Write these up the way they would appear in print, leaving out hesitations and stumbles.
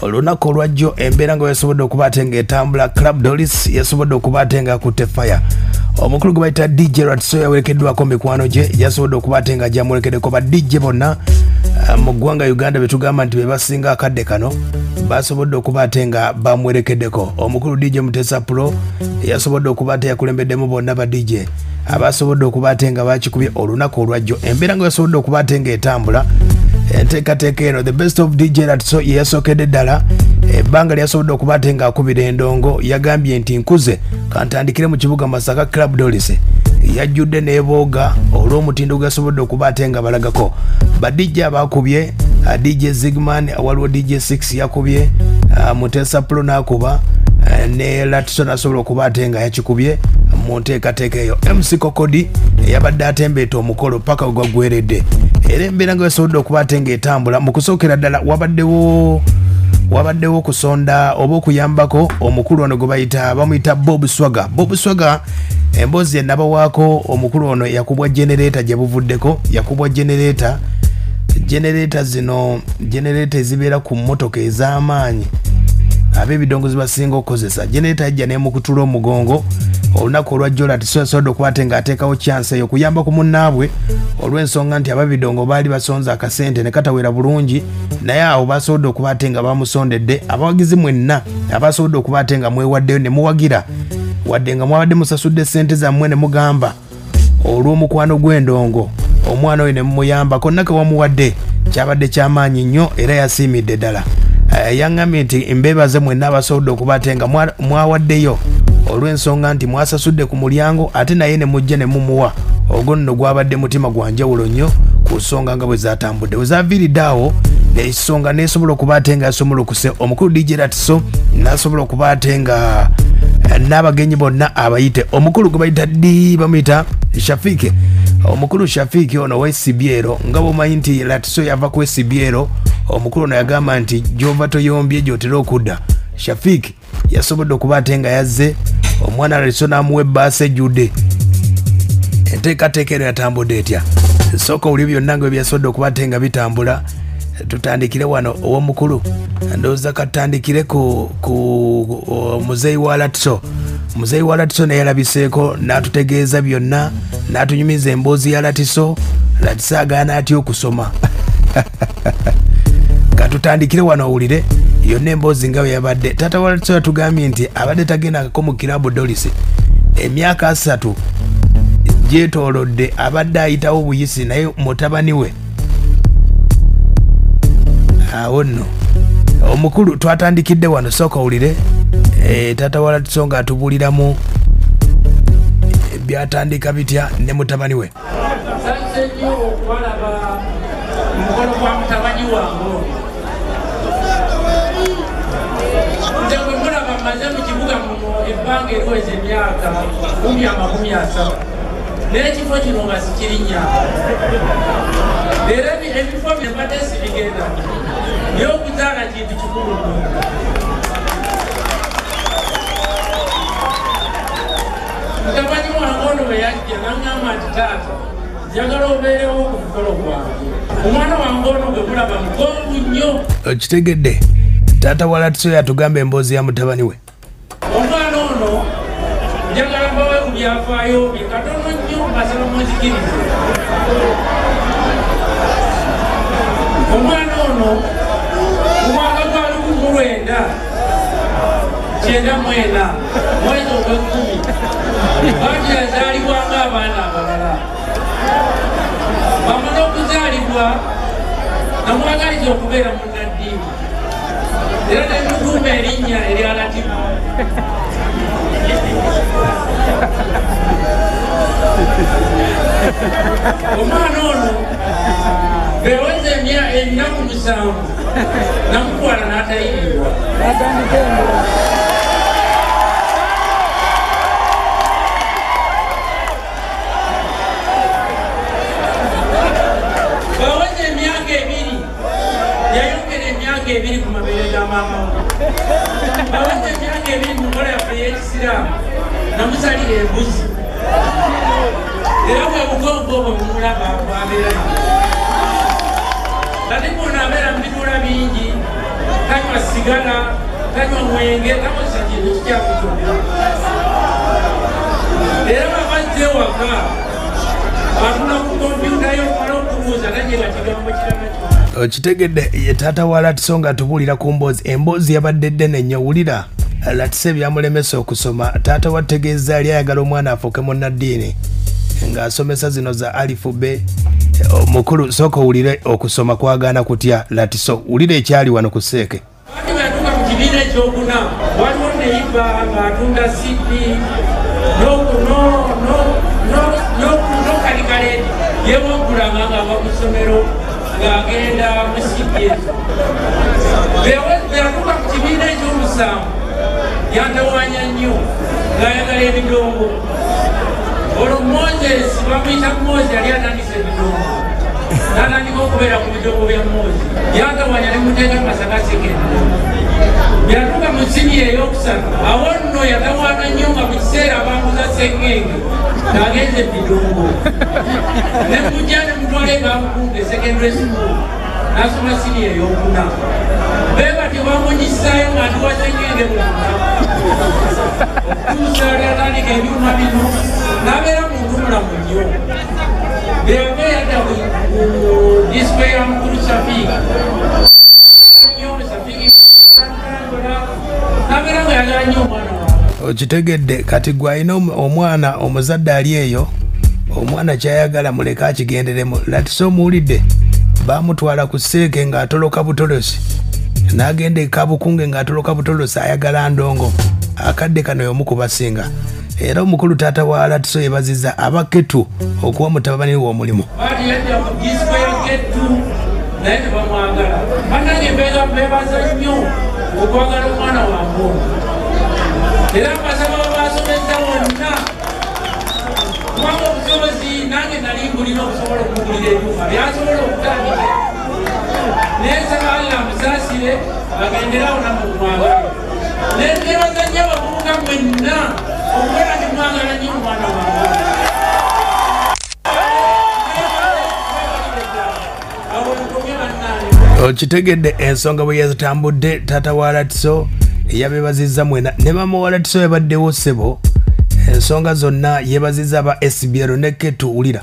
olunaku olwajjo embeera nga yasobodde okuba ate ng'etambula. Club Doris yasobodde okuba ate nga akutte fire. Omukulu gwe bayita DJ Ratso yawerekeddwako mikwano gye yasobodde okuba ate nga gyamuwerekeddeko ba DJ bonna mu ggwanga Uganda be tugamba nti be basinga akadde kano basobodde okuba ate nga bamuwerekeddeko. Omukulu DJ Mutesa Pro yasobodde okuba ate yakulembeddemu bonna ba DJ abasobodde okuba ate nga bakikubye olunaku olwajjo embeera nga yasobodde okuba ate nga etambula. Enteekateeka eno the best of DJ Ratso yasookedde ddala ebbanga lyasobodde okuba ate nga akubira endongo yagambye nti nkuze kantandikire mu kibuga Masaka. Club Doris yajjudde n'ebooga olw'omutindo gwasobodde okuba ate nga balagako. ba DJ abakubye DJ Zigman waliwo DJ 6 yakubye Mutesa Pro n'akuba ne Ratso nasobola okuba ate nga yakikubye mu nteekateeka eyo. MC Kokodi yabadde atembeeta omukolo paka gwagweredde era embeera nga yasobodde okuba ate nga etambula. Mu kusookera ddala wabaddewo kusonda oba okuyambako omukulu ono gwe bayita bamuyita Bob Swagger. Bob Swagger emboozi enabawaako omukulu ono yakubwa generator gye buvuddeko. Yakubwa generator zino generator ezibeera ku mmotoka ez'amaanyi ab'ebidongozi basinga okukozesa. Generator yajja n'emukutula omugongo olunaku olwajjo Ratso yasobodde okuba ate ng'ateekawo chance eyo okuyamba ku munnaabwe olw'ensonga nti ababidongo baali basonze akasente ne katawera bulungi naye awo basobodde okuba ate nga bamusondedde. Abawagizi mwenna abasobodde okuba ate nga mwewaddeyo ne muwagira wadde nga mwabadde musasudde sente zammwe ne mugamba olw'omukwano gw'endongo omwana oyo ne mumuyambako nake wamuwadde kyabadde kyamaanyi nnyo era yasiimidde ddala. Yaŋŋambye nti mbeebaze mwenna abasobodde okuba ate nga mwawaddeyo olw'ensonga nti mwasasudde ku mulyango ate naye ne mujja ne mumuwa. Ogwo nno gwabadde mutima gwa njawulo nnyo ku nsonga nga bwe zaatambudde. Bwe zaaviiridde awo ensonga neesobola okuba ate nga yasomolokuse. Omukulu DJ Ratso n'asobola okuba ate nga n'abagenyi bonna abayite. Omukulu gwe bayita bamuyita Shafiki. Omukulu Shafiki ono w'esibyero nga bw'omanyi nti Ratso yava ku esibyero. Omukulu ono yagamba nti gy'ova toyombye gy'otera okudda. Shafiki yasobodde okuba ate nga yazze omwana Ratso n'amuwa ebbaasa ejjudde. Enteekateeka eno yatambudde etya? Sooka oli byonna nga byasobodde okuba ate nga bitambula. Tutandikire wano ow'omukulu ndowooza katandikire ku muzeeyi wa Ratso. Muzeeyi wa Ratso naye yalabiseeko n'atutegeeza byonna n'atunyumiza emboozi ya Ratso. Ratso agaana atya okusoma. Katutandikire wano owulire yonna emboozi nga bwe yabadde. Taata wa Ratso yatugambye nti abadde tagendako mu Club Doris emyaka 3 gyetoolodde abadde ayitawo buyisi naye mutabani we awo nno omukulu twatandikidde wano. Sooka owulire taata wa Ratso ng'atubuuliramu byatandika bitya ne mutabani we. Mkono kwa mutabani wangu ndewe mbona bamaze mu kibuga ebbanga eriweza emyaka 17 n'ekifo kino nga sikirinya era ebifo byembadde sibigenda by'okuzaala kintu kikulu mutabani wange ono bwe yajja n'aŋŋamba nti taata njagala obeerewo ku mukolo gwange omwana wange ono gwe mulaba mugonvu nnyo. Okitegedde taata wa Ratso yatugamba emboozi ya mutabani we. Omwana ono njagala mbawe ku byafaayo bye katono nnyo mbasaba muzikirize. Omwana ono mu mwaka gwa 1994 mwezi ogw'ekkumi baati yazaalibwa ng'abaana abalala. Bamala okuzaalibwa namwagaliza okubeera munnaddiini era nemutuuma erinnya erya Latifu. Omwana ono beweza ennaku 7 namutwala n'atayirirwa. Ebiri ku mabeere ga maama baweze emyaka 2 mu nkola yaffe ey'ekisiraamu namusalira embuzi era bwe bugongo obwo bumulaba bwabeera ate bwona abeera mu bituula bingi tanywa sigala tanywa mwenge takozesa kintu kikyakutomera era babazze waka batula ku kompyuta yo omala okubuuza tanyega kigambo kirala okitegedde ye taata wa Latiso nga tubuulira ku mboozi emboozi yabadde ddene nnyo wulira Latiso ebyamulemesa okusoma taata wategeeza yali ayagala omwana afuuke munnaddiini ng'asomesa zino za alifu be omukulu sooka owulire okusoma kwagaana kutya Latiso wulira ekyali wano ku Seeke ati batuuka mu kibiina ekyokuna waliwo neyiba ng'atunda sidi nokalikaleeti yewagulanga ng'ava ku ssomero ng'agenda mu sidi ezo beyatuuka ku kibiina ekyomusanvu yantawanya nnyo ng'ayagala ebidongo olwo Moses bamuyita Moses yali atandise ebidongo n'atandika okubeera ku bidongo bya Moses yantawanya ne muteeka masakaseke byatuuka mu siniya ey'okusatu awo nno yatawaana nnyo nga mu kiseera bambuza sengenge ng'agenza ebidongo ne mujja ne mutwale ngamukunga secondary school n'asoma siniya ey'okuna bebati bamunyisaayo ng'atuwa sengenge mulana okutuusa lyatandika ebyuma bino n'abeera muntu mulamu nnyo beyava yadda ku display ya mukulu Shafiki n'abeera nga yagala nnyo omwana wawe okitegedde kati gwe alina omwana omuzadde ali eyo omwana kyayagala muleke akigenderemu Latiso omuwulidde bamutwala ku Seeke ng'atoloka butolosi n'agenda ekabukunge ng'atoloka butolosi ayagala ndongo akadde kano y'omu ku basinga era omukulu taata wa Latiso yeebazizza abaketu okuwa mutabani w'omulimu bali yadda ku display ya Ketu naye ne bamwagala bannange beebaza nnyo okwagala omwana wange era mbasaba babasomesa bonna kubanga obusobozi nange nali mbulina okusobola okugulira ebyuma byasobola okutandika naye nsaba Allah amusaasire agenderawo nammwe kumwagala neebaza nnyo abavubuka mwenna okubeera nti mwagala nnyo omwana wange okitegedde ensonga bwe yazitambudde taata wa Latiso yabeebazizza mwena ne mama wa Latiso yabaddewo ssebo ensonga zonna yeebazizza aba SBL ne Ketu wulira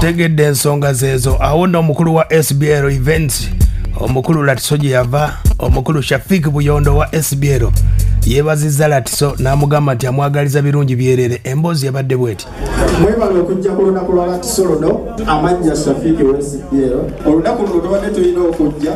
tegedde ensonga zezo awo nno omukulu wa SBL events omukulu Latiso gye yava omukulu Shafiki Buyondo wa SBL yeebazizza Latiso n'amugamba nti amwagaliza birungi byerere emboozi yabadde bweti mwebale okujja ku lunaku lwa Latiso luno amannya Shafiki wa SBL olunaku luno tubadde tulina okujja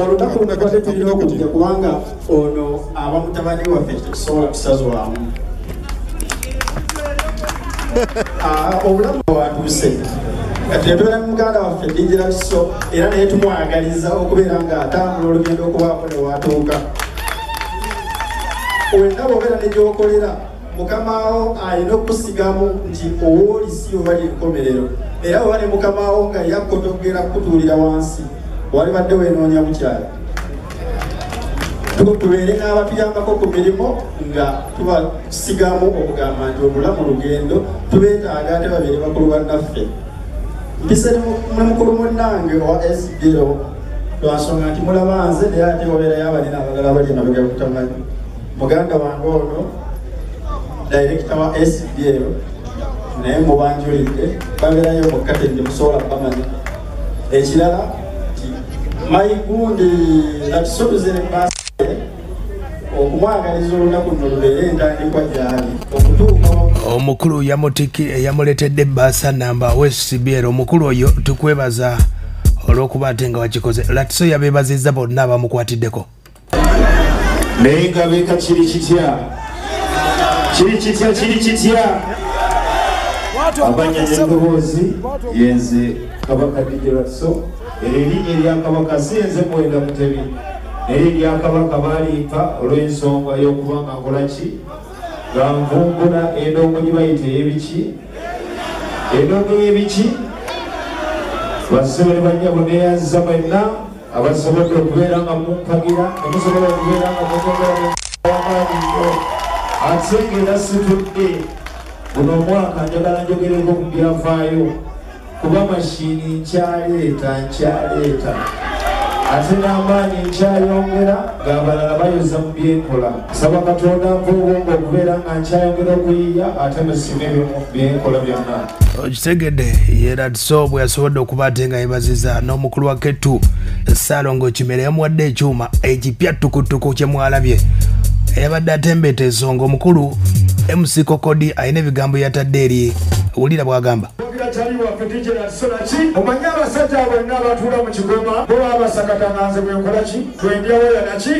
olunaku luno tubadde tulina okujja kubanga ono aba mutabani waffe tetusobola kusazwamu obulamu bwatuuse kati yatubeera ne muganda waffe DJ Latiso era naye tumwagaliza okubeera ng'atambula olugendo okubaako ne watuuka wenna bw'obeera ne gy'okolera mukamawo alina okusigamu nti owoolisi oba ly'enkomerero era oba ne mukamawo nga yakkotogera kukutuulira wansi wali badde weenoonya mukyala tubeere n'abatuyambako ku mirimu nga tubasigamu okugamba nti obulamu lugendo tubeetaaga ate babeere bakulu bannaffe mpise ne mukulu munnange owa SBL lwansonga nti mulaba nze naye ate wabeerayo abalina abalala bali emabega kutamanyi muganda wange ono dayirekita wa SBL naye mubanjulidde babeerayo mukkate nti musobola bamanya ekirala nti mayigundi Latiso tuzire basi okumwagaliza olunaku luno lubeere entandikwa gyali okutuuka omukulu yamuleetedde bbaasa namba wa SBL omukulu oyo tukwebaza olw'okuba ate nga wakikoze Latiso yabeebazizza bonna abamukwatiddeko naye nga beeka kiri kitya amannya n'eddoboozi yenze Kabaka DJ Latiso erinnya erya kabaka si nze Mwenda Mutebi naye erya kabaka balimpa olw'ensonga y'okuba nga nkolaki nga nvumbula endongo gye bayita ey'ebiki endongo y'ebiki basobole banyabo neyanza mwenna abasobodde okubeera nga mumpagira nemusobola okubeera nga muwamaanyi nnyo ate ng'era situdde buno omwaka njagala njogereko ku byafaayo kuba mashini nkyaleeta ate n'amaanyi nkyayongera ng'abalala bayoza mu byenkola saba Katonda nva obwongo okubeera nga nkyayongera okuyiiya ate musime byenkola byonna okitegedde era so bwe yasobodde okuba ate nga yebaziza n'omukulu wa Kettu Ssaalongo Kimera yamuwadde ekyuma ekipya ttukutuku kye mwalabye eyabadde atembeeta ensonga omukulu MC Kokodi alina ebigambo yatadde eri wulira bw'agamba omanyi abasajja bonna abatuula mu Kigoma bo babasakatanganze bwenkolaki bwendyawoya naki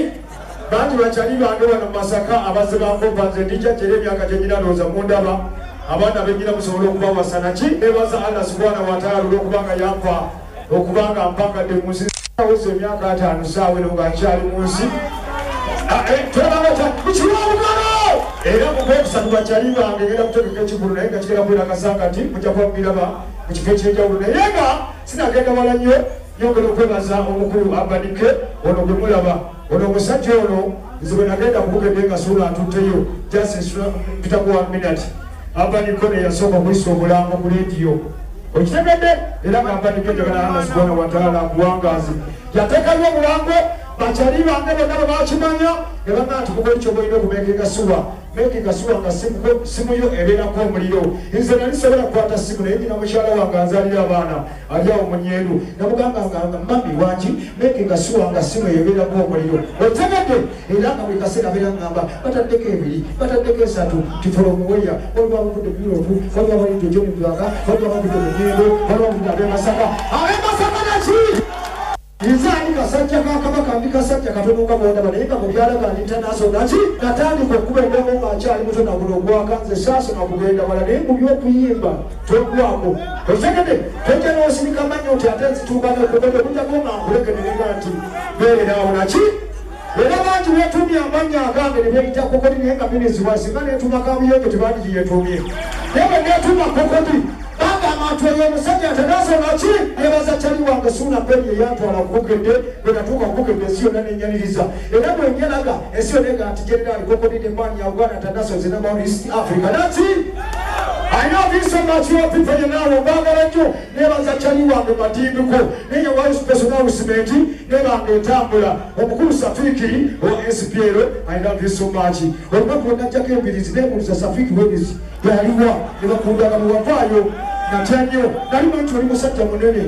bangi bakyali bange wano mu Masaka abazze bankopa nze ndijja kyera emyaka gyengina ndowooza mundaba abaana benyina musobole okubawasa naki nebaza Allah subhanahu wa ta'ala olw'okubanga yampa okubanga mpangadde mu nsi aweza emyaka 5 saawe eno nga nkyali mu nsi era mugwokusatu bakyali bange ngenda kutegeka ekigulu naye nga kigenda kwera kasanga nti mujja kwabiraba mu kifo ekyenjawulo naye nga sinagenda wala nnyo nyongera okwebaza omukulu Abadike ono gwe mulaba ono omusajja ono nze bwe nagenda kukugedde nga suula atutteyo mpitaku 1 minute Abadike ono yasooka okuyisa omulambo mu lediyo okitegedde era nga Abadike njagala Allah subhanahu wa ta'ala akuwangaaze yateekayo omulambo bakyali bange bonna bwe bakimanya ne banga nti mukola ekyo bwolina okumeekinga suwa meekinga suwa nga simu yo ebeerako omuliro nze nali sobola kukwata simu naye nyina mukyala wange anzaalira abaana ali awo mu Nyeru namugamba nga mami wangi meekinga suwa nga simu ebeerako omuliro otegedde era nga buli kaseera abeera ngamba bataddeko 2 bataddeko 3 tifolo omuweya waliwo abavudde Yuropu waliwo abalidde Jonibwaka waliwo abavudde mu Nyendo waliwo abavudde ab'emasaka naki Izani kasajja kakabaka ndi kasajja katono nga bonda naye nga mubyala ga international naki natandika okuba endongo nga akyali muto na buno ogwakanze saaso na kugenda wala naye mu by'okuyimba togwako otegede tojja n'osirika mannya oti ate nzituukana okugende okujjako nga nkulekererera nti beererawo naki era bangi beetumye amannya agange ne beeyita Kokodi naye nga miniziwa singa neetuma kamuyonjo tebandigi naye bwe neetuma Kokodi abantu ey'omusajja atanaso naki nebaza kyali wange suuna peni eyantwala kukugedde bwe natuuka kukugedde ensi yonna nenyaniriza era bwe njalaga ensi yonna ega nti General Kokodi ne maani ya Uganda International zinamba East Africa nati I know this so much you people you know mbagala nnyo nebaza kyali wange madimbiko nenyawayo personal cement nebange etambula omukulu Safiki o SPL I love you so much olunaku najjako embirizi nebuuliza Safiki wenizi yaliwa ne bakundala mu wavaayo natyanyo nalima nti oli musajja munene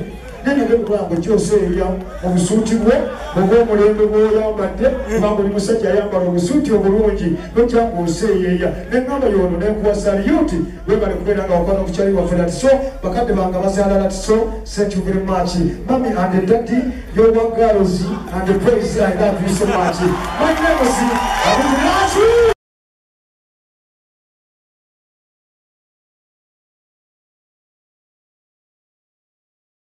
nenegekwange kyoseeya obusuuti bwe obw'omulembe bw'oyambadde kubanga oli musajja ayambala obusuuti obulungi nokyanga oseeyeeya neŋŋamba yono nenkuwa saliyuti webale kubeera nga wakwana okukyali waffe lati so bakadde bange bazaala lati so thank you very much mami and daddy your girls and praise I love you so much my name is Abdulachi